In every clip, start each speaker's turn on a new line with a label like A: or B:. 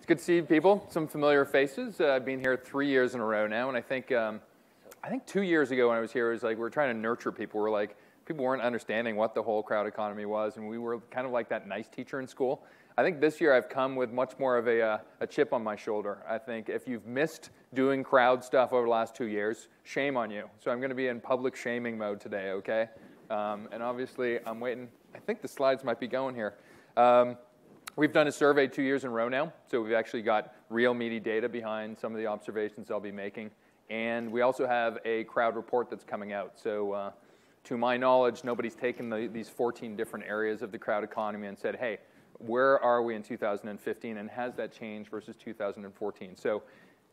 A: It's good to see people, some familiar faces. I've been here 3 years in a row now, and I think 2 years ago when I was here, it was like we were trying to nurture people. We're like, people weren't understanding what the whole crowd economy was, and we were kind of like that nice teacher in school. I think this year I've come with much more of a chip on my shoulder. I think if you've missed doing crowd stuff over the last 2 years, shame on you. So I'm going to be in public shaming mode today, okay? And obviously I'm waiting. I think the slides might be going here. We've done a survey 2 years in a row now, so we've actually got real meaty data behind some of the observations I'll be making. And we also have a crowd report that's coming out. So to my knowledge, nobody's taken these 14 different areas of the crowd economy and said, hey, where are we in 2015, and has that changed versus 2014? So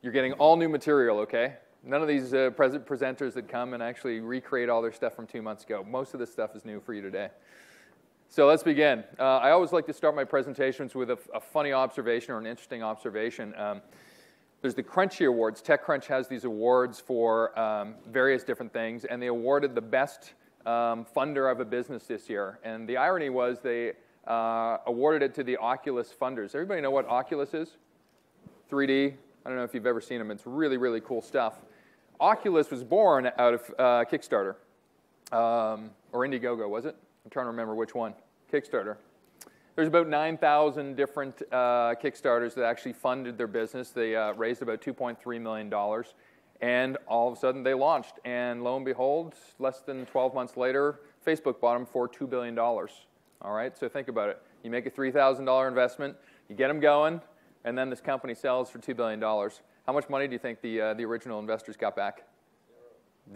A: you're getting all new material, okay? None of these presenters that come and actually recreate all their stuff from 2 months ago. Most of this stuff is new for you today. So let's begin. I always like to start my presentations with a funny observation or an interesting observation. There's the Crunchy Awards. TechCrunch has these awards for various different things, and they awarded the best funder of a business this year. And the irony was they awarded it to the Oculus funders. Everybody know what Oculus is? 3D. I don't know if you've ever seen them. It's really, really cool stuff. Oculus was born out of Kickstarter, or Indiegogo, was it? I'm trying to remember which one. Kickstarter. There's about 9,000 different Kickstarters that actually funded their business. They raised about $2.3 million. And all of a sudden, they launched. And lo and behold, less than 12 months later, Facebook bought them for $2 billion. All right, so think about it. You make a $3,000 investment, you get them going, and then this company sells for $2 billion. How much money do you think the original investors got back?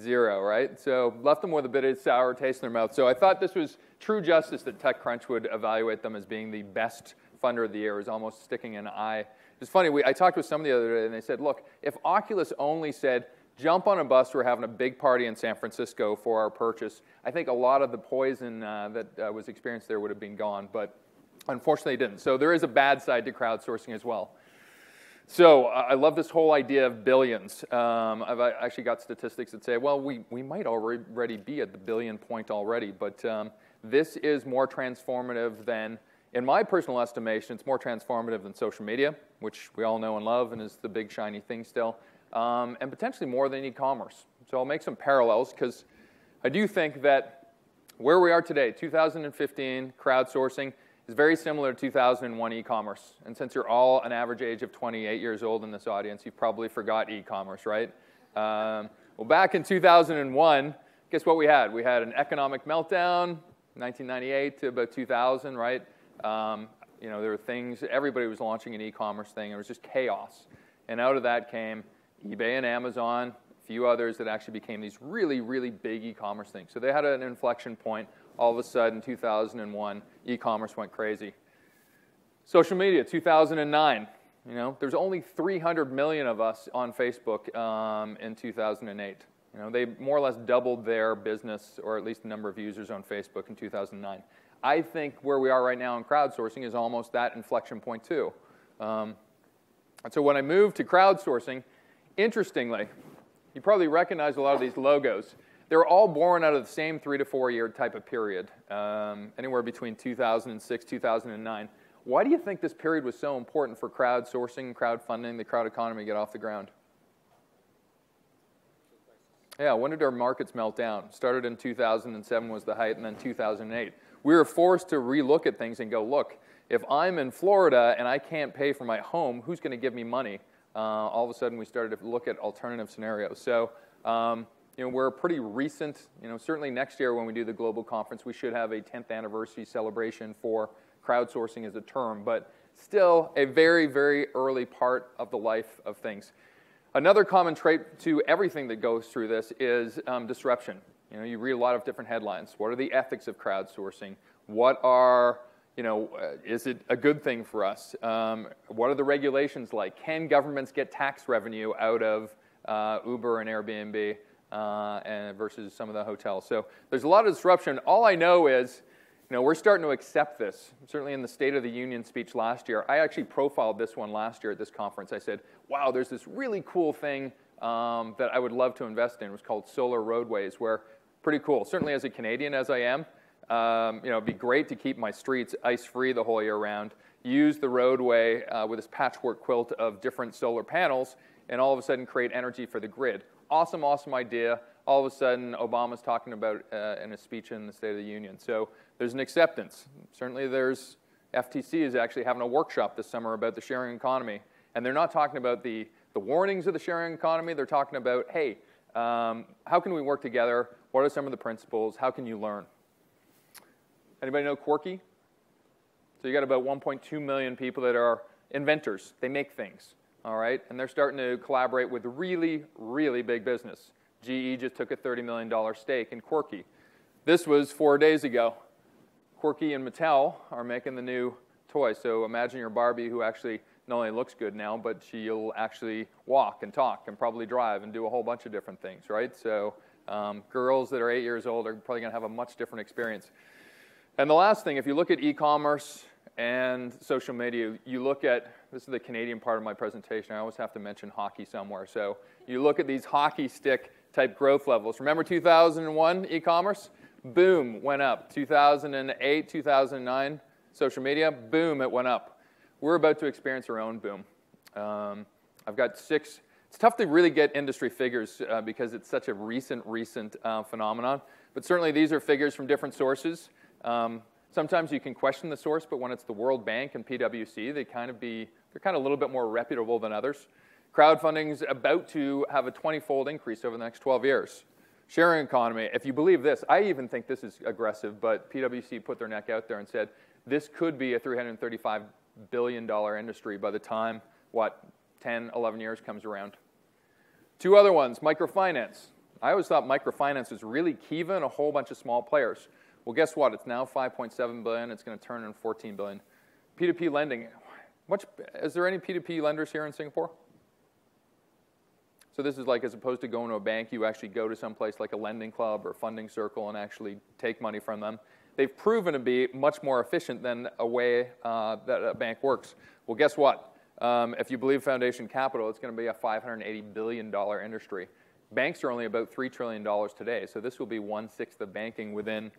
A: Zero, right? So left them with a bit of sour taste in their mouth. So I thought this was true justice that TechCrunch would evaluate them as being the best funder of the year. It was almost sticking an eye. It's funny, I talked with somebody the other day, and they said, look, if Oculus only said, jump on a bus, we're having a big party in San Francisco for our purchase, I think a lot of the poison that was experienced there would have been gone. But unfortunately, it didn't. So there is a bad side to crowdsourcing as well. So I love this whole idea of billions. I've actually got statistics that say, well, we might already be at the billion point already, but this is more transformative than, in my personal estimation, it's more transformative than social media, which we all know and love and is the big shiny thing still, and potentially more than e-commerce. So I'll make some parallels because I do think that where we are today, 2015, crowdsourcing, is very similar to 2001 e-commerce. And since you're all an average age of 28 years old in this audience, you probably forgot e-commerce, right? Well, back in 2001, guess what we had? We had an economic meltdown, 1998 to about 2000, right? You know, there were things, everybody was launching an e-commerce thing. It was just chaos. And out of that came eBay and Amazon, a few others that actually became these really, really big e-commerce things. So they had an inflection point. All of a sudden, 2001, e-commerce went crazy. Social media, 2009. You know, there's only 300 million of us on Facebook in 2008. You know, they more or less doubled their business, or at least the number of users on Facebook in 2009. I think where we are right now in crowdsourcing is almost that inflection point too. And so when I moved to crowdsourcing, interestingly, you probably recognize a lot of these logos. They were all born out of the same 3 to 4 year type of period, anywhere between 2006, 2009. Why do you think this period was so important for crowdsourcing, crowdfunding, the crowd economy to get off the ground? Yeah, when did our markets melt down? Started in 2007 was the height, and then 2008. We were forced to relook at things and go, look, if I'm in Florida and I can't pay for my home, who's going to give me money? All of a sudden, we started to look at alternative scenarios. So, you know, we're a pretty recent, you know, certainly next year when we do the global conference, we should have a 10th anniversary celebration for crowdsourcing as a term, but still a very, very early part of the life of things. Another common trait to everything that goes through this is disruption. You know, you read a lot of different headlines. What are the ethics of crowdsourcing? What are, you know, is it a good thing for us? What are the regulations like? Can governments get tax revenue out of Uber and Airbnb? And versus some of the hotels. So there's a lot of disruption. All I know is, you know, we're starting to accept this. Certainly in the State of the Union speech last year, I actually profiled this one last year at this conference. I said, wow, there's this really cool thing that I would love to invest in. It was called solar roadways, where pretty cool. Certainly as a Canadian, as I am, It'd be great to keep my streets ice-free the whole year round, use the roadway with this patchwork quilt of different solar panels, and all of a sudden create energy for the grid. Awesome, awesome idea. All of a sudden, Obama's talking about in a speech in the State of the Union. So there's an acceptance. Certainly there's, FTC is actually having a workshop this summer about the sharing economy. And they're not talking about the warnings of the sharing economy. They're talking about, hey, how can we work together? What are some of the principles? How can you learn? Anybody know Quirky? So you got about 1.2 million people that are inventors. They make things, all right? And they're starting to collaborate with really, really big business. GE just took a $30 million stake in Quirky. This was 4 days ago. Quirky and Mattel are making the new toy. So imagine your Barbie who actually not only looks good now, but she'll actually walk and talk and probably drive and do a whole bunch of different things, right? So girls that are 8 years old are probably going to have a much different experience. And the last thing, if you look at e-commerce and social media, you look at, this is the Canadian part of my presentation, I always have to mention hockey somewhere. So you look at these hockey stick type growth levels. Remember 2001 e-commerce? Boom, went up. 2008, 2009, social media, boom, it went up. We're about to experience our own boom. I've got 6. It's tough to really get industry figures because it's such a recent phenomenon. But certainly these are figures from different sources. Sometimes you can question the source, but when it's the World Bank and PwC, they're kind of a little bit more reputable than others. Crowdfunding's about to have a 20-fold increase over the next 12 years. Sharing economy, if you believe this, I even think this is aggressive, but PwC put their neck out there and said this could be a $335 billion industry by the time, 10, 11 years comes around. 2 other ones, microfinance. I always thought microfinance was really Kiva and a whole bunch of small players. Well, guess what? It's now $5.7 billion. It's going to turn into $14 billion. P2P lending. Is there any P2P lenders here in Singapore? So this is like, as opposed to going to a bank, you actually go to some place like a lending club or funding circle and actually take money from them. They've proven to be much more efficient than a way that a bank works. Well, guess what? If you believe Foundation Capital, it's going to be a $580 billion industry. Banks are only about $3 trillion today, so this will be 1/6 of banking within,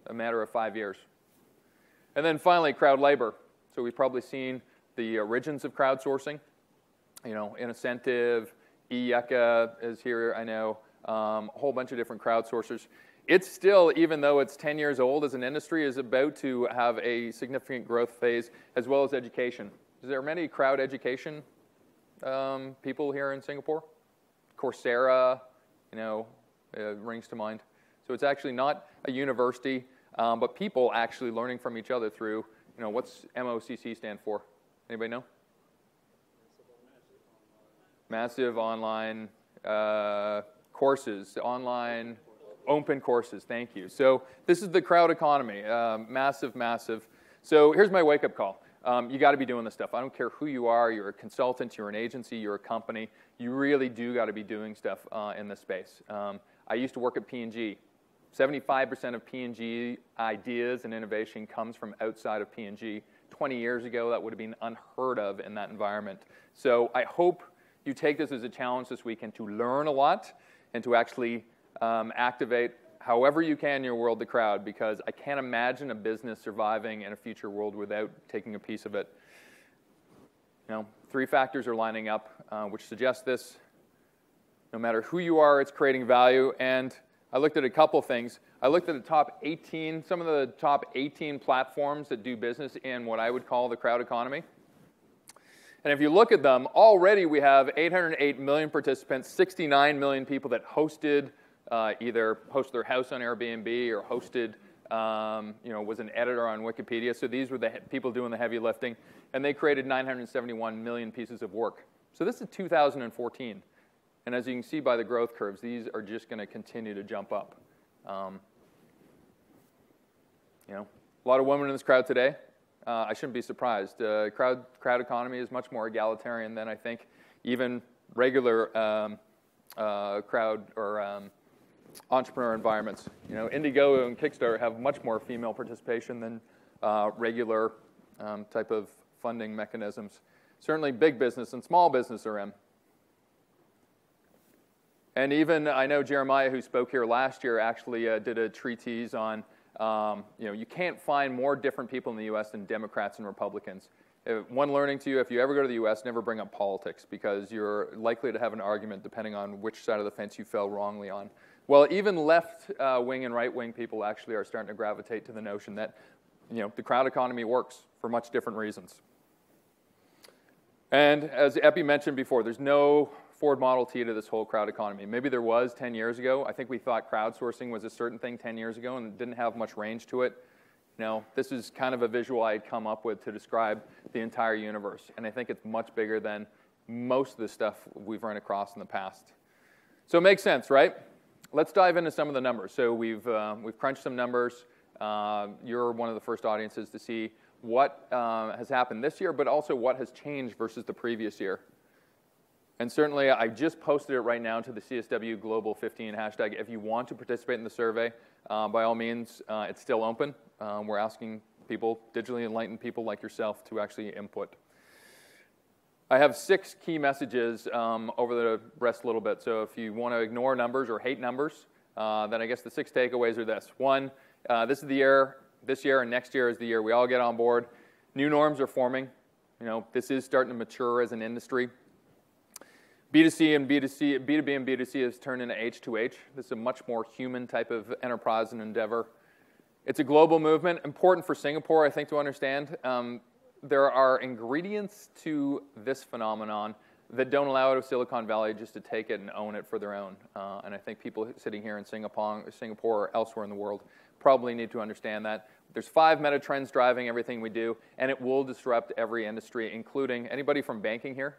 A: a matter of 5 years. And then finally, crowd labor. So we've probably seen the origins of crowdsourcing. Incentive, Yucca is here, I know, a whole bunch of different crowdsourcers. It's still, even though it's 10 years old as an industry, is about to have a significant growth phase, as well as education. Is there many crowd education people here in Singapore? Coursera, rings to mind. So it's actually not a university, but people actually learning from each other through, what's MOCC stand for? Anybody know? Massive online courses, online open courses, thank you. So this is the crowd economy, massive, massive. So here's my wake-up call. You got to be doing this stuff. I don't care who you are, you're a consultant, you're an agency, you're a company, you really do got to be doing stuff in this space. I used to work at P&G. 75% of P&G ideas and innovation comes from outside of P&G. 20 years ago, that would have been unheard of in that environment. So I hope you take this as a challenge this weekend to learn a lot and to actually activate however you can in your world the crowd, because I can't imagine a business surviving in a future world without taking a piece of it. 3 factors are lining up, which suggest this. No matter who you are, it's creating value. And I looked at a couple things. I looked at the top 18, some of the top 18 platforms that do business in what I would call the crowd economy. And if you look at them, already we have 808 million participants, 69 million people that hosted, either hosted their house on Airbnb or hosted, was an editor on Wikipedia. So these were the people doing the heavy lifting. And they created 971 million pieces of work. So this is 2014. And as you can see by the growth curves, these are just going to continue to jump up. A lot of women in this crowd today. I shouldn't be surprised. Crowd economy is much more egalitarian than I think even regular crowd or entrepreneur environments. Indiegogo and Kickstarter have much more female participation than regular type of funding mechanisms. Certainly big business and small business are in. And even, I know Jeremiah, who spoke here last year, actually did a treatise on You can't find more different people in the U.S. than Democrats and Republicans. One learning to you, if you ever go to the U.S., never bring up politics because you're likely to have an argument depending on which side of the fence you fell wrongly on. Well, even left wing and right wing people actually are starting to gravitate to the notion that the crowd economy works for much different reasons. And as Epi mentioned before, there's no Ford Model T to this whole crowd economy. Maybe there was 10 years ago. I think we thought crowdsourcing was a certain thing 10 years ago and it didn't have much range to it. This is kind of a visual I had come up with to describe the entire universe. And I think it's much bigger than most of the stuff we've run across in the past. So it makes sense, right? Let's dive into some of the numbers. So we've crunched some numbers. You're one of the first audiences to see what has happened this year, but also what has changed versus the previous year. And certainly, I just posted it right now to the CSW Global 15 hashtag. If you want to participate in the survey, by all means, it's still open. We're asking people, digitally enlightened people like yourself, to actually input. I have 6 key messages over the rest a little bit. So if you want to ignore numbers or hate numbers, then I guess the 6 takeaways are this. 1, this is the year, this year and next year is the year we all get on board. New norms are forming. This is starting to mature as an industry. B2C and B2C, B2B and B2C has turned into H2H. This is a much more human type of enterprise and endeavor. It's a global movement, important for Singapore, I think, to understand. There are ingredients to this phenomenon that don't allow Silicon Valley just to take it and own it for their own. And I think people sitting here in Singapore or elsewhere in the world probably need to understand that. There's 5 meta trends driving everything we do, and it will disrupt every industry, including anybody from banking here?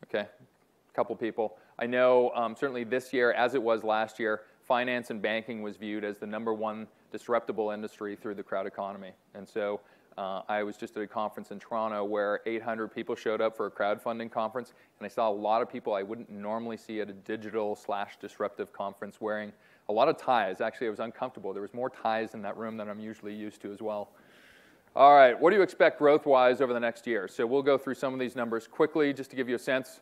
A: Okay, a couple people. I know certainly this year, as it was last year, finance and banking was viewed as the #1 disruptable industry through the crowd economy. And so I was just at a conference in Toronto where 800 people showed up for a crowdfunding conference, and I saw a lot of people I wouldn't normally see at a digital/disruptive conference wearing a lot of ties. Actually, it was uncomfortable. There was more ties in that room than I'm usually used to as well. All right, what do you expect growth-wise over the next year? So we'll go through some of these numbers quickly just to give you a sense.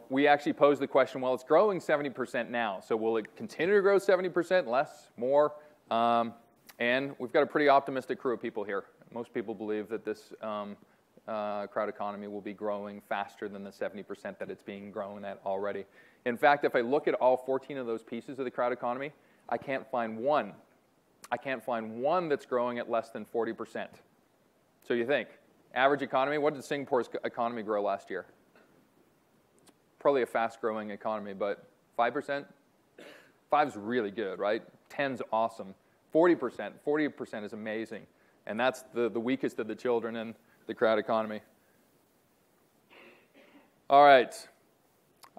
A: We actually posed the question, well, it's growing 70% now, so will it continue to grow 70%, less, more? And we've got a pretty optimistic crew of people here. Most people believe that this crowd economy will be growing faster than the 70% that it's being grown at already. In fact, if I look at all 14 of those pieces of the crowd economy, I can't find one. I can't find one that's growing at less than 40%. So you think, average economy, what did Singapore's economy grow last year? It's probably a fast-growing economy, but 5%? 5's really good, right? 10's awesome. 40% is amazing. And that's the weakest of the children in the crowd economy. All right.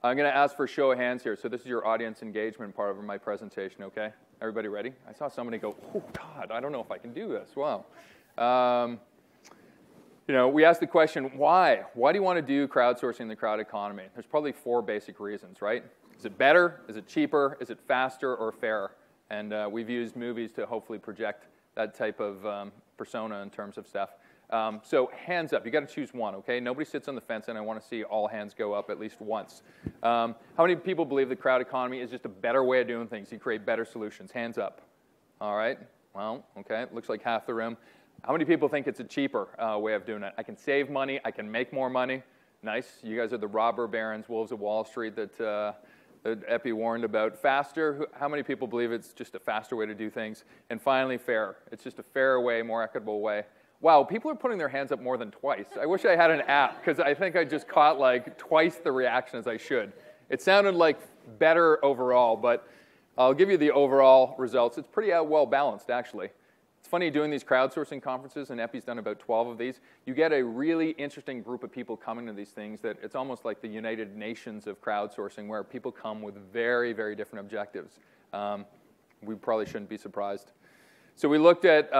A: I'm going to ask for a show of hands here. So this is your audience engagement part of my presentation, okay? Everybody ready? I saw somebody go, oh, God, I don't know if I can do this. Wow. We asked the question, why? Why do you want to do crowdsourcing in the crowd economy? There's probably 4 basic reasons, right? Is it better? Is it cheaper? Is it faster or fairer? And we've used movies to hopefully project that type of persona in terms of stuff. So hands up. You got to choose one, okay? Nobody sits on the fence, and I want to see all hands go up at least once. How many people believe the crowd economy is just a better way of doing things? You create better solutions. Hands up. All right. Well, okay. It looks like half the room. How many people think it's a cheaper way of doing it? I can save money. I can make more money. Nice. You guys are the robber barons, wolves of Wall Street that Epi warned about. Faster. How many people believe it's just a faster way to do things? And finally, fair. It's just a fairer way, more equitable way. Wow, people are putting their hands up more than twice. I wish I had an app, because I think I just caught like twice the reaction as I should. It sounded like better overall, but I'll give you the overall results. It's pretty well balanced, actually. It's funny doing these crowdsourcing conferences, and Epi's done about 12 of these. You get a really interesting group of people coming to these things that it's almost like the United Nations of crowdsourcing, where people come with very, very different objectives. We probably shouldn't be surprised. So we looked at,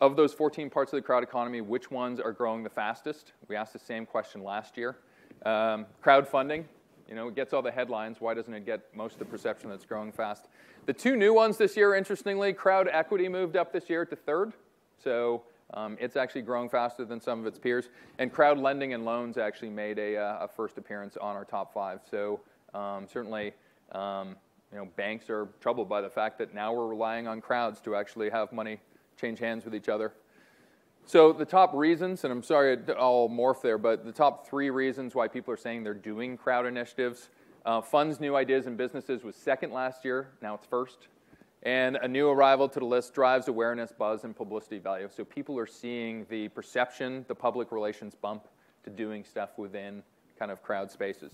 A: of those 14 parts of the crowd economy, which ones are growing the fastest? We asked the same question last year. Crowdfunding, it gets all the headlines. Why doesn't it get most of the perception that's growing fast? The 2 new ones this year, interestingly, crowd equity moved up this year to 3rd. So it's actually growing faster than some of its peers. And crowd lending and loans actually made a first appearance on our top 5. So certainly, banks are troubled by the fact that now we're relying on crowds to actually have money change hands with each other. So the top reasons, and I'm sorry I'll morph there, but the top 3 reasons why people are saying they're doing crowd initiatives. Funds new ideas and businesses was second last year. Now it's first. And a new arrival to the list drives awareness, buzz, and publicity value. So people are seeing the perception, the public relations bump to doing stuff within kind of crowd spaces.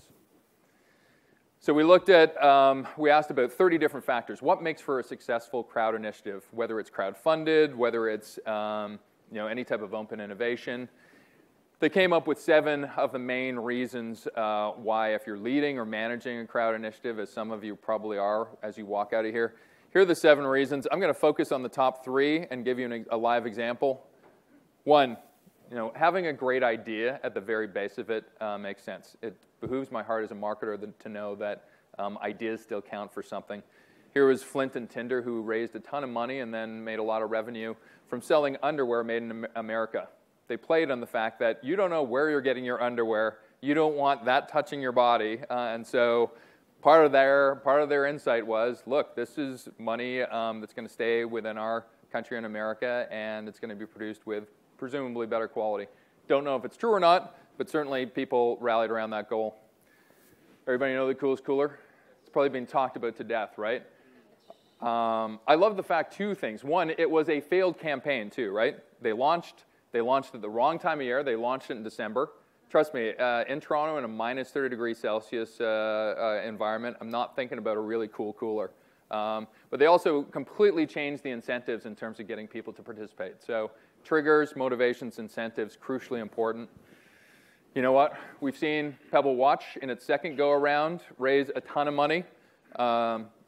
A: So we looked at, we asked about 30 different factors. What makes for a successful crowd initiative, whether it's crowd-funded, whether it's any type of open innovation. They came up with 7 of the main reasons why, if you're leading or managing a crowd initiative, as some of you probably are as you walk out of here, here are the 7 reasons. I'm going to focus on the top 3 and give you a live example. 1, having a great idea at the very base of it makes sense. It behooves my heart as a marketer to know that ideas still count for something. Here was Flint and Tinder, who raised a ton of money and then made a lot of revenue from selling underwear made in America. They played on the fact that you don't know where you're getting your underwear. You don't want that touching your body. And so part of their insight was, look, this is money that's going to stay within our country in America, and it's going to be produced with presumably better quality. Don't know if it's true or not, but certainly people rallied around that goal. Everybody know the coolest cooler? It's probably been talked about to death, right? I love the fact 2 things. 1, it was a failed campaign too, right? They launched at the wrong time of year. They launched it in December. Trust me, in Toronto in a minus 30 degrees Celsius environment, I'm not thinking about a really cool cooler. But they also completely changed the incentives in terms of getting people to participate. So triggers, motivations, incentives, crucially important. You know what? We've seen Pebble Watch in its second go-around raise a ton of money.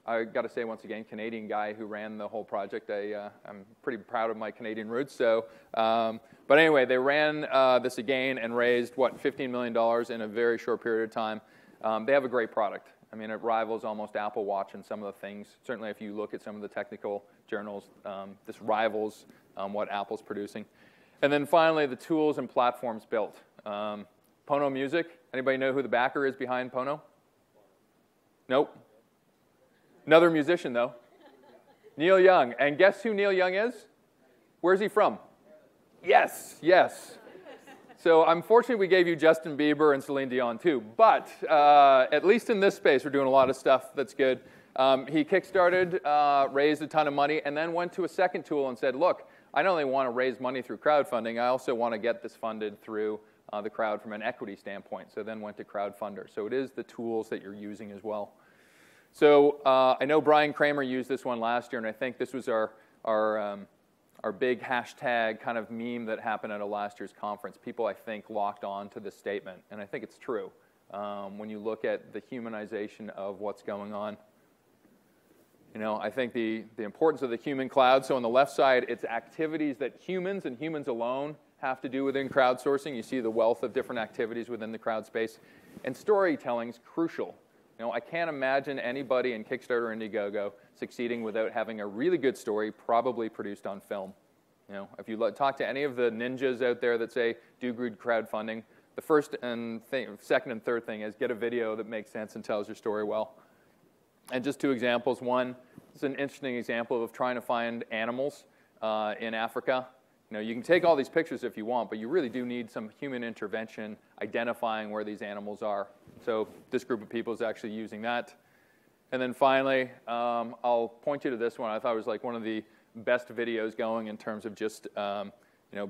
A: I got to say once again, Canadian guy who ran the whole project. I'm pretty proud of my Canadian roots. So, but anyway, they ran this again and raised $15 million in a very short period of time. They have a great product. I mean, it rivals almost Apple Watch in some of the things. Certainly, if you look at some of the technical journals, this rivals what Apple's producing. And then finally, the tools and platforms built. Pono Music. Anybody know who the backer is behind Pono? Nope. Another musician, though. Neil Young. And guess who Neil Young is? Where's he from? Yes, yes. So unfortunately, we gave you Justin Bieber and Celine Dion, too. But at least in this space, we're doing a lot of stuff that's good. He kickstarted, raised a ton of money, and then went to a second tool and said, look, I not only want to raise money through crowdfunding, I also want to get this funded through the crowd from an equity standpoint. So then went to crowdfunder. So it is the tools that you're using as well. So I know Brian Kramer used this one last year, and I think this was our big hashtag kind of meme that happened at a last year's conference. People, I think, locked on to this statement, and I think it's true when you look at the humanization of what's going on. I think the importance of the human cloud. So on the left side, it's activities that humans and humans alone have to do within crowdsourcing. You see the wealth of different activities within the crowd space. And storytelling is crucial. I can't imagine anybody in Kickstarter or Indiegogo succeeding without having a really good story, probably produced on film. If you talk to any of the ninjas out there that say do good crowdfunding, the first and second and third thing is get a video that makes sense and tells your story well. And just 2 examples. One, it's an interesting example of trying to find animals in Africa. You can take all these pictures if you want, but you really do need some human intervention identifying where these animals are. So this group of people is actually using that. And then finally, I'll point you to this one. I thought it was like one of the best videos going in terms of just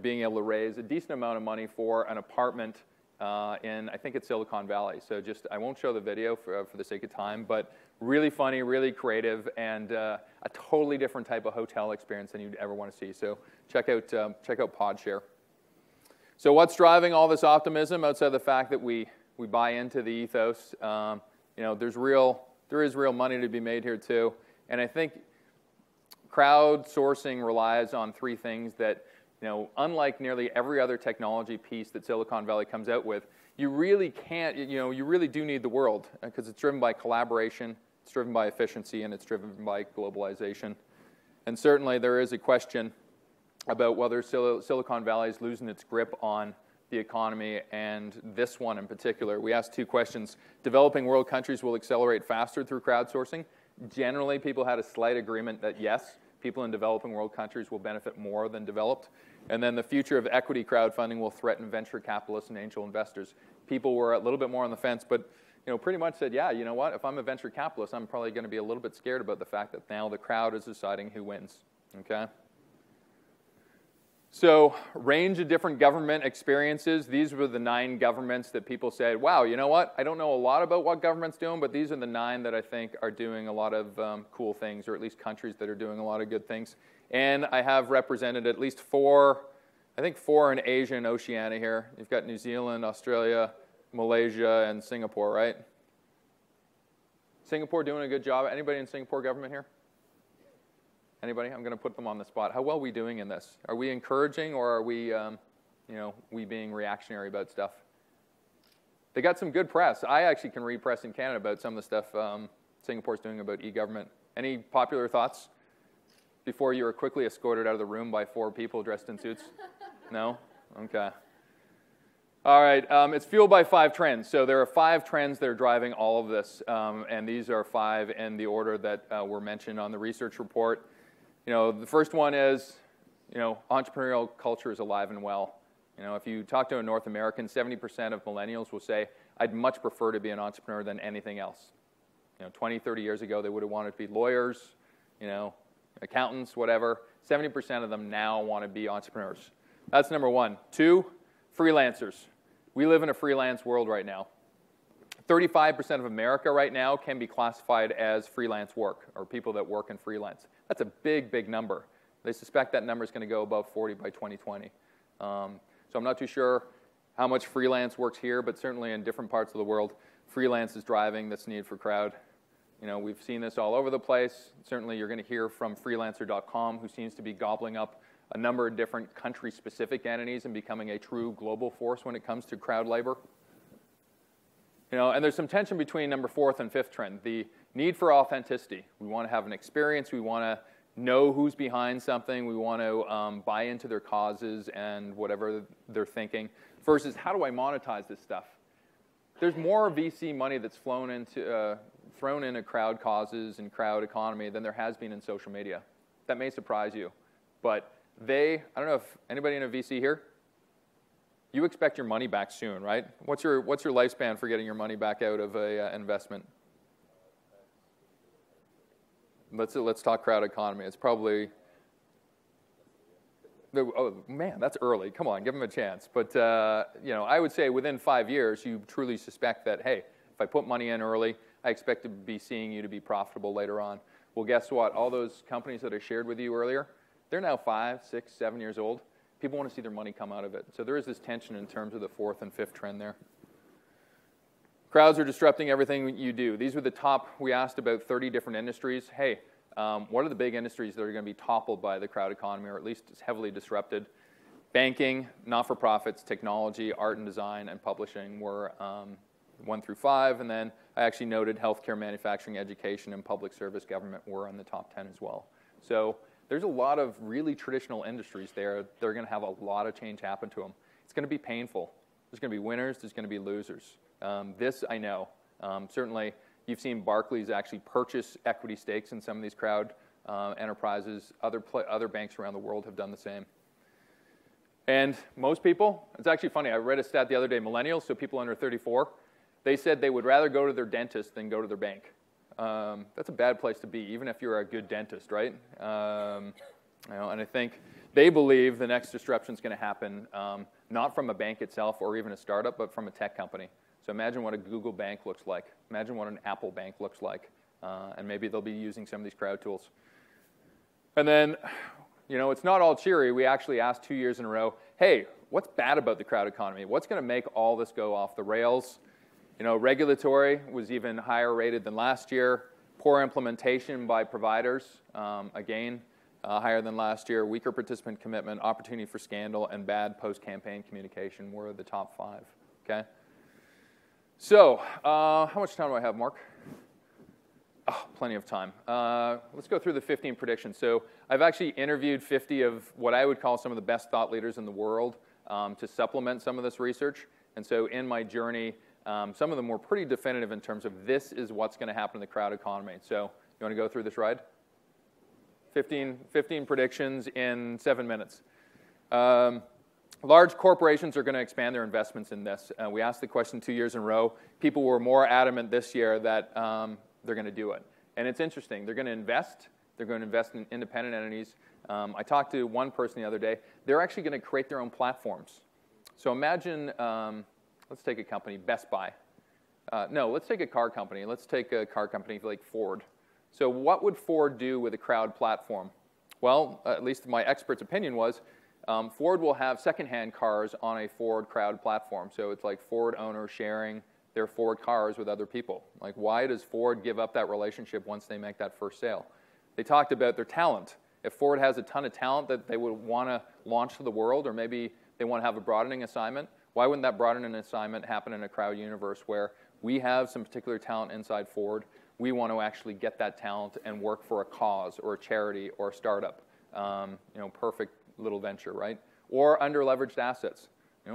A: being able to raise a decent amount of money for an apartment in, I think it's Silicon Valley. So just, I won't show the video for the sake of time, but really funny, really creative, and a totally different type of hotel experience than you'd ever want to see. So check out PodShare. So what's driving all this optimism outside the fact that we buy into the ethos? There is real money to be made here too, and I think crowdsourcing relies on 3 things that, unlike nearly every other technology piece that Silicon Valley comes out with, you really can't, you really do need the world because it's driven by collaboration, it's driven by efficiency, and it's driven by globalization. And certainly there is a question about whether Silicon Valley is losing its grip on the economy, and this one in particular. We asked 2 questions. Developing world countries will accelerate faster through crowdsourcing, Generally, people had a slight agreement that yes, people in developing world countries will benefit more than developed. And then the future of equity crowdfunding will threaten venture capitalists and angel investors. People were a little bit more on the fence, but pretty much said, yeah, you know what? If I'm a venture capitalist, I'm probably going to be a little bit scared about the fact that now the crowd is deciding who wins. Okay? So, range of different government experiences. These were the 9 governments that people said, wow, you know what? I don't know a lot about what government's doing, but these are the 9 that I think are doing a lot of cool things, or at least countries that are doing a lot of good things. And I have represented at least 4, I think 4 in Asia and Oceania here. You've got New Zealand, Australia, Malaysia, and Singapore, right? Singapore doing a good job. Anybody in Singapore government here? Anybody? I'm going to put them on the spot. How well are we doing in this? Are we encouraging, or are we, we being reactionary about stuff? They got some good press. I actually can read press in Canada about some of the stuff Singapore's doing about e-government. Any popular thoughts before you were quickly escorted out of the room by 4 people dressed in suits? No? Okay. All right. It's fueled by 5 trends. So there are 5 trends that are driving all of this, and these are 5 in the order that were mentioned on the research report. The first one is, entrepreneurial culture is alive and well. If you talk to a North American, 70% of millennials will say, I'd much prefer to be an entrepreneur than anything else. 20, 30 years ago, they would have wanted to be lawyers, accountants, whatever. 70% of them now want to be entrepreneurs. That's number 1. 2, freelancers. We live in a freelance world right now. 35% of America right now can be classified as freelance work, or people that work in freelance. That's a big, big number. They suspect that number is going to go above 40 by 2020. So I'm not too sure how much freelance works here, but certainly in different parts of the world, freelance is driving this need for crowd. We've seen this all over the place. Certainly you're going to hear from freelancer.com, who seems to be gobbling up a number of different country-specific entities and becoming a true global force when it comes to crowd labor. And there's some tension between number 4th and 5th trend, the need for authenticity. We want to have an experience. We want to know who's behind something. We want to buy into their causes and whatever they're thinking, versus how do I monetize this stuff? There's more VC money that's thrown into crowd causes and crowd economy than there has been in social media. That may surprise you, but I don't know if anybody in a VC here, you expect your money back soon, right? What's your lifespan for getting your money back out of an investment? Let's talk crowd economy. It's probably, oh man, that's early. Come on, give them a chance. But I would say within 5 years, you truly suspect that, hey, if I put money in early, I expect to be seeing you to be profitable later on. Well, guess what? All those companies that I shared with you earlier, they're now 5, 6, 7 years old. People want to see their money come out of it. So there is this tension in terms of the 4th and 5th trend there. Crowds are disrupting everything you do. These were the top, we asked about 30 different industries. Hey, what are the big industries that are going to be toppled by the crowd economy, or at least heavily disrupted? Banking, not-for-profits, technology, art and design, and publishing were 1 through 5. And then I actually noted healthcare, manufacturing, education, and public service government were in the top 10 as well. So there's a lot of really traditional industries there that are going to have a lot of change happen to them. It's going to be painful. There's going to be winners. There's going to be losers. This I know. Certainly, you've seen Barclays actually purchase equity stakes in some of these crowd enterprises. Other banks around the world have done the same. And most people, it's actually funny, I read a stat the other day, millennials, so people under 34, they said they would rather go to their dentist than go to their bank. That's a bad place to be, even if you're a good dentist, right? And I think they believe the next disruption is going to happen not from a bank itself or even a startup, but from a tech company. So imagine what a Google bank looks like. Imagine what an Apple bank looks like. And maybe they'll be using some of these crowd tools. And then, it's not all cheery. We actually asked 2 years in a row, hey, what's bad about the crowd economy? What's going to make all this go off the rails? Regulatory was even higher rated than last year. Poor implementation by providers, again, higher than last year. Weaker participant commitment, opportunity for scandal, and bad post-campaign communication were the top 5. Okay. So, how much time do I have, Mark? Oh, plenty of time. Let's go through the 15 predictions. So, I've actually interviewed 50 of what I would call some of the best thought leaders in the world to supplement some of this research. And so, in my journey, some of them were pretty definitive in terms of this is what's going to happen in the crowd economy. So You want to go through this ride? 15 predictions in 7 minutes. Large corporations are going to expand their investments in this. We asked the question 2 years in a row. People were more adamant this year that they're going to do it. And it's interesting. They're going to invest. They're going to invest in independent entities. I talked to one person the other day. They're actually going to create their own platforms. So imagine, let's take a company, Best Buy. No, let's take a car company. Let's take a car company like Ford. So what would Ford do with a crowd platform? Well, at least my expert's opinion was, Ford will have secondhand cars on a Ford crowd platform. So it's like Ford owners sharing their Ford cars with other people. Like, why does Ford give up that relationship once they make that first sale? They talked about their talent. If Ford has a ton of talent that they would want to launch to the world, or maybe they want to have a broadening assignment, why wouldn't that broadening assignment happen in a crowd universe where we have some particular talent inside Ford? We want to actually get that talent and work for a cause or a charity or a startup. Perfect little venture, right? Or under-leveraged assets.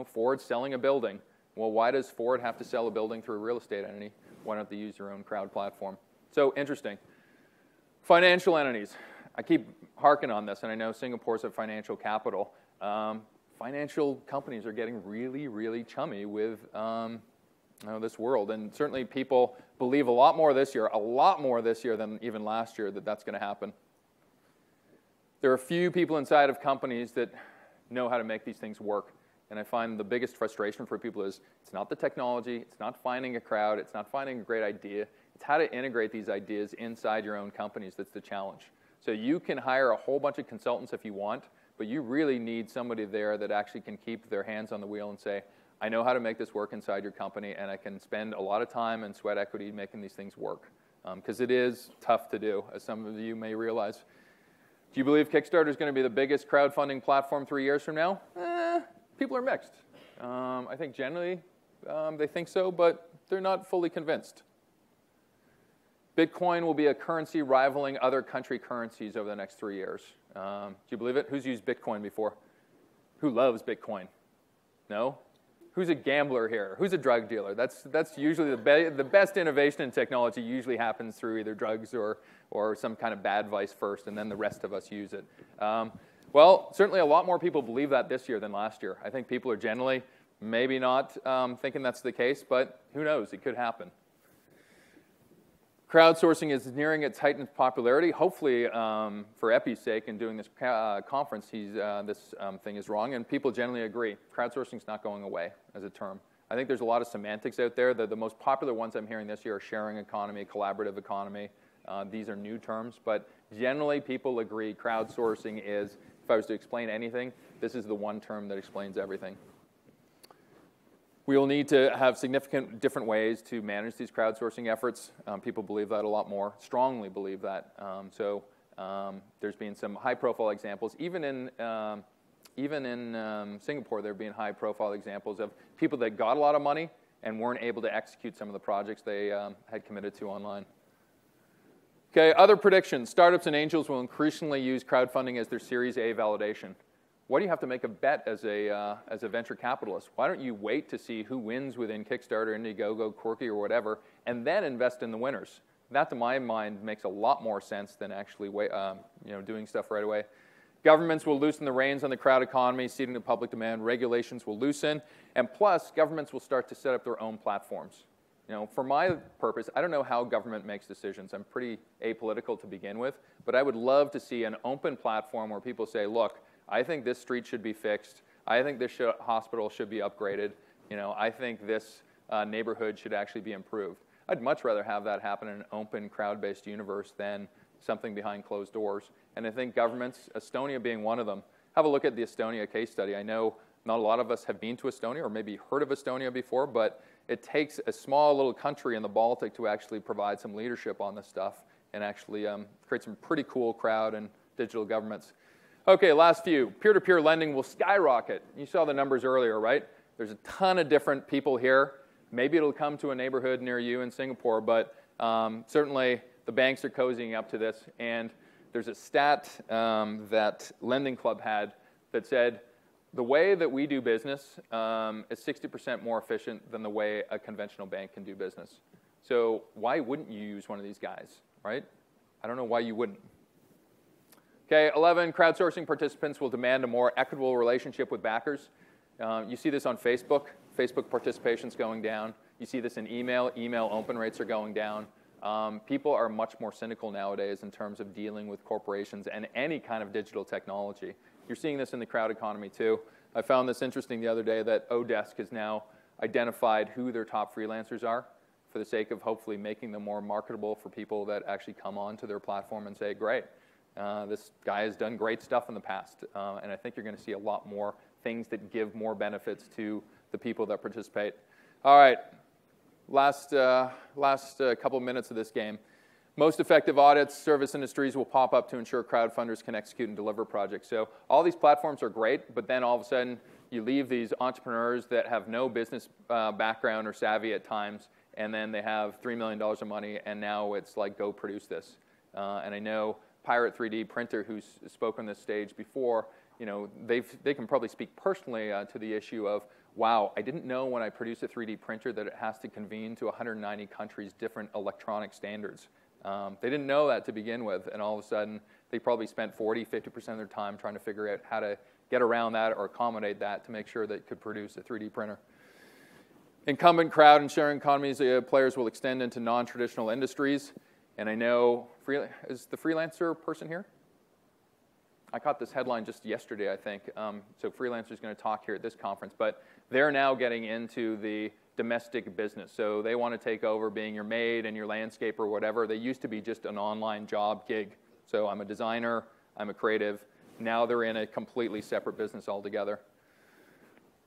A: Ford's selling a building. Well, why does Ford have to sell a building through a real estate entity? Why don't they use their own crowd platform? So interesting. Financial entities. I keep harking on this, and I know Singapore's a financial capital. Financial companies are getting really, really chummy with this world. And certainly people believe a lot more this year than even last year that that's going to happen. There are a few people inside of companies that know how to make these things work. And I find the biggest frustration for people is it's not the technology, it's not finding a crowd, it's not finding a great idea. It's how to integrate these ideas inside your own companies that's the challenge. So you can hire a whole bunch of consultants if you want, but you really need somebody there that actually can keep their hands on the wheel and say, I know how to make this work inside your company, and I can spend a lot of time and sweat equity making these things work. Because it is tough to do, as some of you may realize. Do you believe Kickstarter is going to be the biggest crowdfunding platform 3 years from now? People are mixed. I think generally they think so, but they're not fully convinced. Bitcoin will be a currency rivaling other country currencies over the next 3 years. Do you believe it? Who's used Bitcoin before? Who loves Bitcoin? No? Who's a gambler here? Who's a drug dealer? That's usually the best innovation in technology usually happens through either drugs or some kind of bad vice first, and then the rest of us use it. Well, certainly a lot more people believe that this year than last year. I think people are generally maybe not thinking that's the case, but who knows? It could happen. Crowdsourcing is nearing its heightened popularity. Hopefully, for Epi's sake, in doing this conference, this thing is wrong, and people generally agree. Crowdsourcing is not going away as a term. I think there's a lot of semantics out there. The most popular ones I'm hearing this year are sharing economy, collaborative economy. These are new terms, but generally people agree crowdsourcing is, if I was to explain anything, this is the one term that explains everything. We will need to have significant different ways to manage these crowdsourcing efforts. People believe that a lot more, strongly believe that. There's been some high-profile examples. Even in Singapore, there have been high-profile examples of people that got a lot of money and weren't able to execute some of the projects they had committed to online. Okay, other predictions. Startups and angels will increasingly use crowdfunding as their Series A validation. Why do you have to make a bet as a venture capitalist? Why don't you wait to see who wins within Kickstarter, Indiegogo, Quirky, or whatever, and then invest in the winners? That, to my mind, makes a lot more sense than actually doing stuff right away. Governments will loosen the reins on the crowd economy, ceding to public demand. Regulations will loosen, and plus, governments will start to set up their own platforms. For my purpose, I don't know how government makes decisions. I'm pretty apolitical to begin with, but I would love to see an open platform where people say, look, I think this street should be fixed. I think this hospital should be upgraded. I think this neighborhood should actually be improved. I'd much rather have that happen in an open, crowd-based universe than something behind closed doors. And I think governments, Estonia being one of them, have a look at the Estonia case study. I know not a lot of us have been to Estonia or maybe heard of Estonia before, but it takes a small little country in the Baltic to actually provide some leadership on this stuff and actually create some pretty cool crowd and digital governments. Okay, last few. Peer-to-peer lending will skyrocket. You saw the numbers earlier, right? There's a ton of different people here. Maybe it'll come to a neighborhood near you in Singapore, but certainly the banks are cozying up to this. And there's a stat that Lending Club had that said the way that we do business is 60% more efficient than the way a conventional bank can do business. So why wouldn't you use one of these guys, right? I don't know why you wouldn't. Okay, 11, crowdsourcing participants will demand a more equitable relationship with backers. You see this on Facebook. Facebook participation's going down. You see this in email. Email open rates are going down. People are much more cynical nowadays in terms of dealing with corporations and any kind of digital technology. You're seeing this in the crowd economy too. I found this interesting the other day that Odesk has now identified who their top freelancers are for the sake of hopefully making them more marketable for people that actually come onto their platform and say, great, this guy has done great stuff in the past. And I think you're going to see a lot more things that give more benefits to the people that participate. All right, last couple minutes of this game. Most effective audits, service industries will pop up to ensure crowdfunders can execute and deliver projects. So all these platforms are great, but then all of a sudden you leave these entrepreneurs that have no business background or savvy at times, and then they have $3 million of money, and now it's like, go produce this. And I know Pirate 3D Printer, who's spoke on this stage before, you know, they can probably speak personally to the issue of, wow, I didn't know when I produce a 3D printer that it has to convene to 190 countries' different electronic standards. They didn't know that to begin with, and all of a sudden, they probably spent 40, 50% of their time trying to figure out how to get around that or accommodate that to make sure they could produce a 3D printer. Incumbent crowd and sharing economies players will extend into non-traditional industries. And I know, is the freelancer person here? I caught this headline just yesterday, I think. So Freelancer's going to talk here at this conference. But they're now getting into the domestic business. So they want to take over being your maid and your landscaper or whatever. They used to be just an online job gig. So I'm a designer, I'm a creative. Now they're in a completely separate business altogether.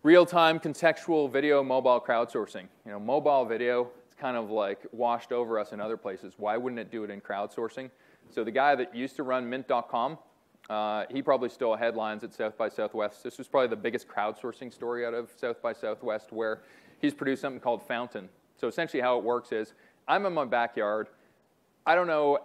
A: Real-time contextual video mobile crowdsourcing. You know, mobile video, it's kind of like washed over us in other places. Why wouldn't it do it in crowdsourcing? So the guy that used to run Mint.com, he probably still headlines at South by Southwest. This was probably the biggest crowdsourcing story out of South by Southwest, where he's produced something called Fountain. So essentially how it works is, I'm in my backyard. I don't know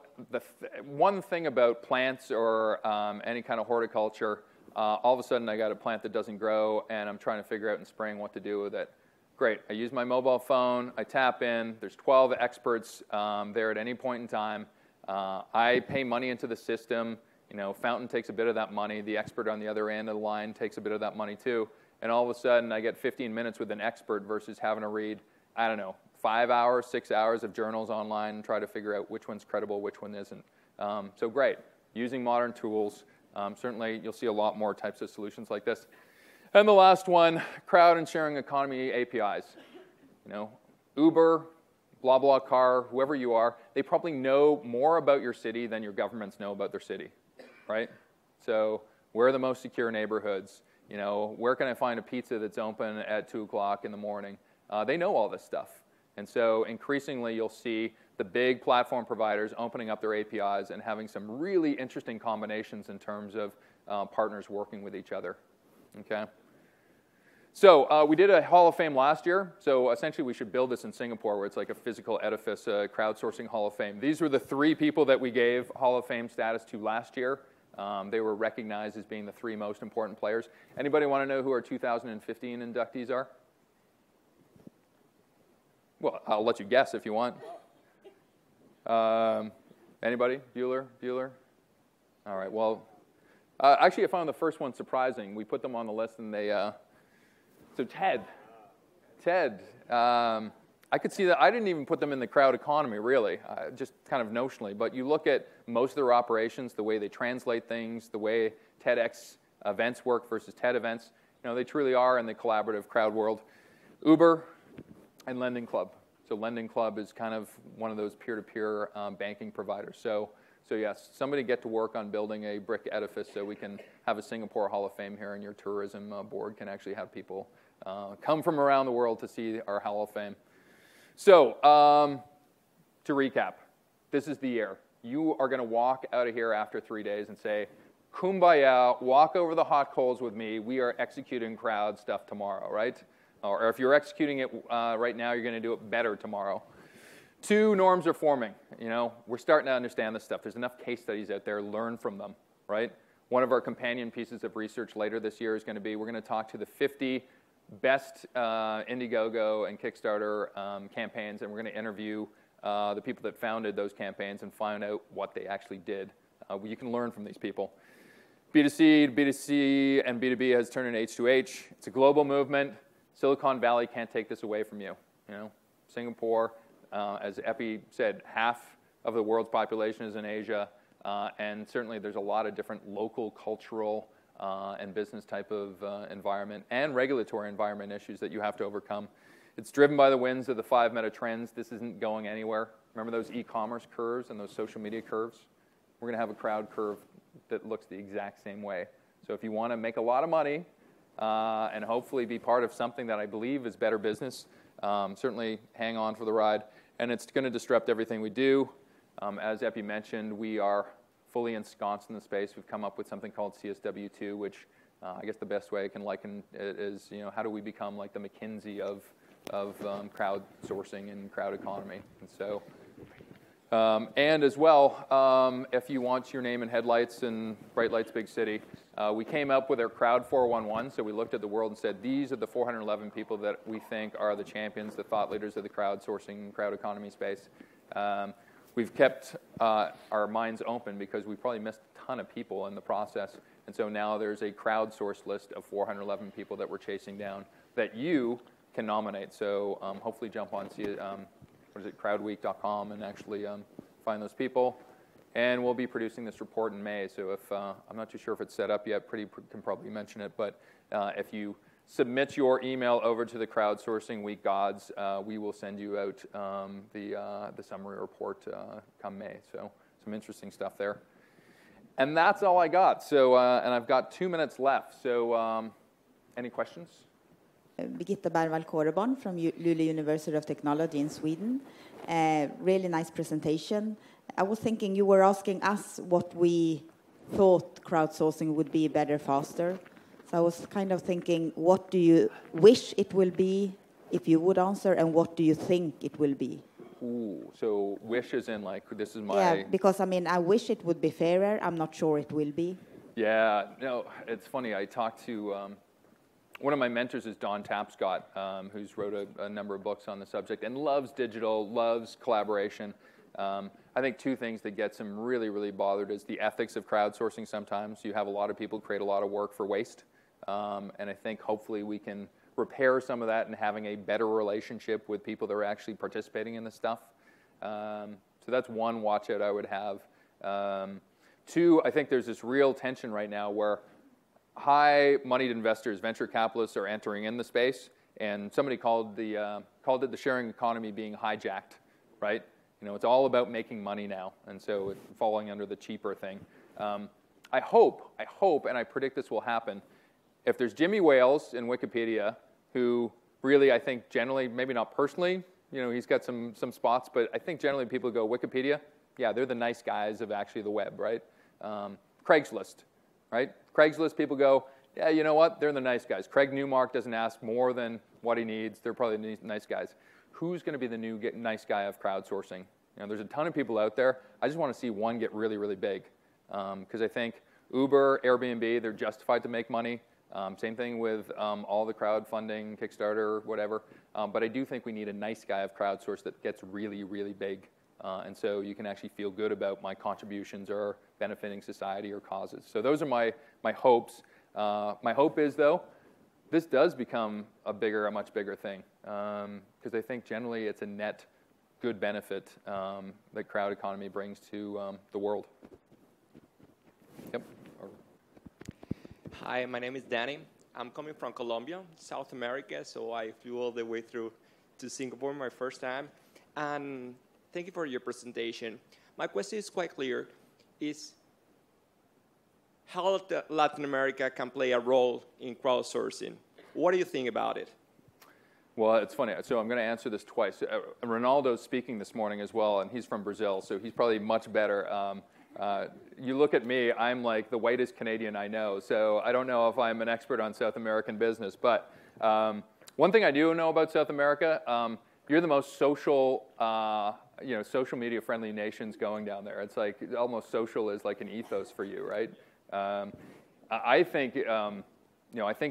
A: one thing about plants or any kind of horticulture. All of a sudden, I got a plant that doesn't grow, and I'm trying to figure out in spring what to do with it. Great. I use my mobile phone. I tap in. There's 12 experts there at any point in time. I pay money into the system. You know, Fountain takes a bit of that money. The expert on the other end of the line takes a bit of that money too. And all of a sudden, I get 15 minutes with an expert versus having to read, I don't know, 5 hours, 6 hours of journals online and try to figure out which one's credible, which one isn't. So great. Using modern tools. Certainly, you'll see a lot more types of solutions like this. And the last one, crowd and sharing economy APIs. You know, Uber, BlaBlaCar, whoever you are, they probably know more about your city than your governments know about their city, right? So where are the most secure neighborhoods? You know, where can I find a pizza that's open at 2 o'clock in the morning? They know all this stuff. And so increasingly, you'll see the big platform providers opening up their APIs and having some really interesting combinations in terms of partners working with each other. Okay. So we did a Hall of Fame last year. So essentially, we should build this in Singapore, where it's like a physical edifice, crowdsourcing Hall of Fame. These were the 3 people that we gave Hall of Fame status to last year. They were recognized as being the 3 most important players. Anybody want to know who our 2015 inductees are? Well, I'll let you guess if you want. Anybody? Bueller? All right, well, actually I found the first one surprising. We put them on the list and they, so Ted, I could see that. I didn't even put them in the crowd economy, really, just kind of notionally. But you look at most of their operations, the way they translate things, the way TEDx events work versus TED events, you know, they truly are in the collaborative crowd world. Uber and Lending Club. So Lending Club is kind of one of those peer-to-peer banking providers. So yes, somebody get to work on building a brick edifice so we can have a Singapore Hall of Fame here, and your tourism board can actually have people come from around the world to see our Hall of Fame. So to recap, this is the year. You are going to walk out of here after 3 days and say, kumbaya, walk over the hot coals with me. We are executing crowd stuff tomorrow, right? Or if you're executing it right now, you're going to do it better tomorrow. 2, norms are forming. You know, we're starting to understand this stuff. There's enough case studies out there. Learn from them, right? One of our companion pieces of research later this year is going to be, we're going to talk to the 50 best Indiegogo and Kickstarter campaigns, and we're going to interview the people that founded those campaigns and find out what they actually did. You can learn from these people. B2C, B2C, and B2B has turned into H2H. It's a global movement. Silicon Valley can't take this away from you. Singapore, as Epi said, half of the world's population is in Asia, and certainly there's a lot of different local, cultural, and business type of environment and regulatory environment issues that you have to overcome. It's driven by the winds of the 5 meta trends. This isn't going anywhere. Remember those e-commerce curves and those social media curves? We're going to have a crowd curve that looks the exact same way. So if you want to make a lot of money and hopefully be part of something that I believe is better business, certainly hang on for the ride. And it's going to disrupt everything we do. As Epi mentioned, we are fully ensconced in the space. We've come up with something called CSW2, which I guess the best way I can liken it is, how do we become like the McKinsey of crowdsourcing and crowd economy? And so, and as well, if you want your name in headlights and bright lights, big city, we came up with our Crowd 411. So we looked at the world and said, these are the 411 people that we think are the champions, the thought leaders of the crowdsourcing, crowd economy space. We've kept our minds open because we probably missed a ton of people in the process. And so now there's a crowdsourced list of 411 people that we're chasing down that you can nominate. So hopefully jump on crowdweek.com and actually find those people. And we'll be producing this report in May. So if I'm not too sure if it's set up yet, can probably mention it. But if you submit your email over to the Crowdsourcing Week gods, we will send you out the summary report come May. So some interesting stuff there. And that's all I got. So and I've got 2 minutes left. So any questions?
B: Birgitta Bergvall-Koreborn from Luleå University of Technology in Sweden. Really nice presentation. I was thinking you were asking us what we thought crowdsourcing would be better, faster. So I was kind of thinking, what do you wish it will be, if you would answer, and what do you think it will be?
A: Ooh, so wish is in like, this is my...
B: Yeah, because I wish it would be fairer. I'm not sure it will be.
A: Yeah, no, it's funny. I talked to... one of my mentors is Don Tapscott, who's wrote a number of books on the subject and loves digital, loves collaboration. I think two things that gets him really, really bothered is the ethics of crowdsourcing sometimes. You have a lot of people create a lot of work for waste. And I think hopefully we can repair some of that and having a better relationship with people that are actually participating in this stuff. So that's one watch out I would have. Two, I think there's this real tension right now where high-moneyed investors, venture capitalists, are entering in the space, and somebody called it the sharing economy being hijacked, right? It's all about making money now, and so it's falling under the cheaper thing. I hope, and I predict this will happen. If there's Jimmy Wales in Wikipedia, who really, I think generally, maybe not personally, he's got some spots, but I think generally people go, Wikipedia, yeah, they're the nice guys of actually the web, right? Craigslist, right? Craigslist, people go, yeah, you know what? They're the nice guys. Craig Newmark doesn't ask more than what he needs. They're probably the nice guys. Who's going to be the new nice guy of crowdsourcing? There's a ton of people out there. I just want to see one get really, really big. Because I think Uber, Airbnb, they're justified to make money. Same thing with all the crowdfunding, Kickstarter, whatever. But I do think we need a nice guy of crowdsource that gets really, really big. And so you can actually feel good about my contributions or benefiting society or causes. So those are my hopes. My hope is, though, this does become a much bigger thing. Because I think generally it's a net good benefit that crowd economy brings to the world. Yep.
C: Hi, my name is Danny. I'm coming from Colombia, South America, so I flew all the way through to Singapore my first time. And thank you for your presentation. My question is quite clear, is how Latin America can play a role in crowdsourcing. What do you think about it?
A: Well, it's funny. So I'm going to answer this twice. Ronaldo's speaking this morning as well, and he's from Brazil, so he's probably much better. You look at me, I'm like the whitest Canadian I know, so I don't know if I'm an expert on South American business. But one thing I do know about South America, you're the most social, social media friendly nations going down there. It's like almost social is like an ethos for you, right? I think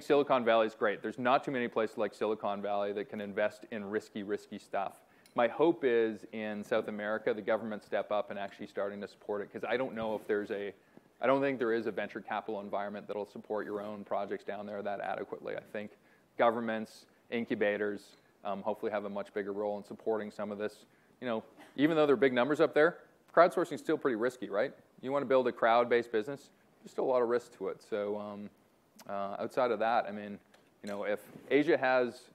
A: Silicon Valley is great. There's not too many places like Silicon Valley that can invest in risky stuff. My hope is in South America, the government step up and actually starting to support it, because I don't know if I don't think there is a venture capital environment that'll support your own projects down there that adequately. I think governments, incubators, hopefully have a much bigger role in supporting some of this. You know, even though there are big numbers up there, crowdsourcing is still pretty risky, right? You want to build a crowd-based business, there's still a lot of risk to it. So outside of that, I mean, you know, if Asia has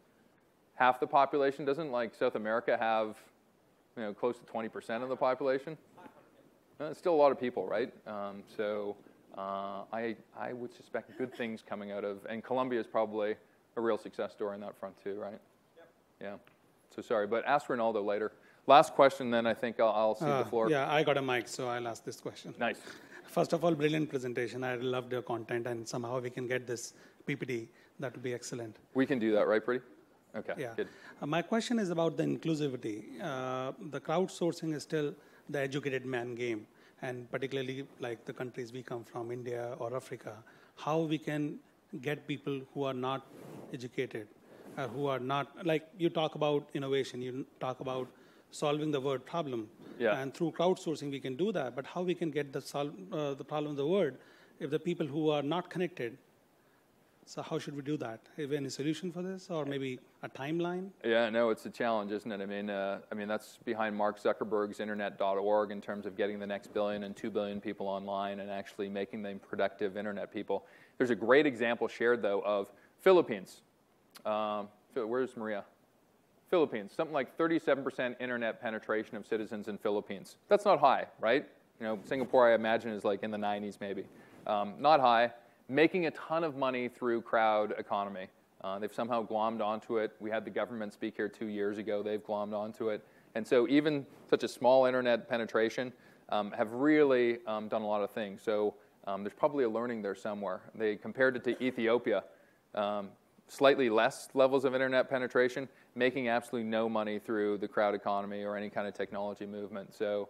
A: half the population, doesn't like South America have, you know, close to 20% of the population? It's still a lot of people, right? I would suspect good things coming out of, and Colombia is probably a real success story on that front too, right? Yep. Yeah. So sorry, but ask Ronaldo later. Last question, then I think I'll cede the floor.
D: Yeah, I got a mic, so I'll ask this question.
A: Nice.
D: First of all, brilliant presentation. I loved your content, and somehow we can get this PPT. That would be excellent.
A: We can do that, right, Pretty? Okay,
D: yeah.
A: Good.
D: My question is about the inclusivity. The crowdsourcing is still the educated man game, and particularly like the countries we come from, India or Africa, how we can get people who are not educated, who are not, like you talk about innovation, you talk about solving the word problem, and through crowdsourcing we can do that, but how we can get the problem of the word if the people who are not connected. So how should we do that? Have any solution for this, or maybe a timeline?
A: Yeah, no, it's a challenge, isn't it? I mean, that's behind Mark Zuckerberg's internet.org in terms of getting the next 1 billion and 2 billion people online and actually making them productive internet people. There's a great example shared, though, of Philippines. Where's Maria? Philippines, something like 37% internet penetration of citizens in Philippines. That's not high, right? You know, Singapore, I imagine, is like in the 90s maybe. Not high. Making a ton of money through crowd economy. They've somehow glommed onto it. We had the government speak here 2 years ago. They've glommed onto it. And so even such a small internet penetration have really done a lot of things. So there's probably a learning there somewhere. They compared it to Ethiopia. Slightly less levels of internet penetration, making absolutely no money through the crowd economy or any kind of technology movement. So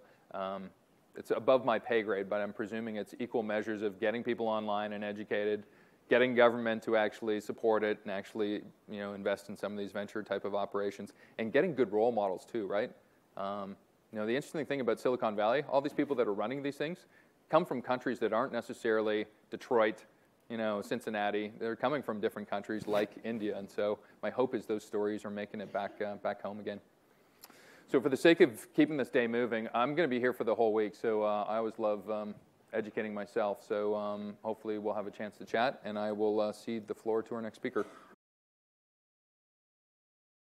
A: it's above my pay grade, but I'm presuming it's equal measures of getting people online and educated, getting government to actually support it and actually, you know, invest in some of these venture type of operations, and getting good role models too, right? You know, the interesting thing about Silicon Valley, all these people that are running these things come from countries that aren't necessarily Detroit, you know, Cincinnati. They're coming from different countries like India, and so my hope is those stories are making it back home again. So for the sake of keeping this day moving, I'm going to be here for the whole week, so I always love educating myself. So hopefully we'll have a chance to chat, and I will cede the floor to our next speaker.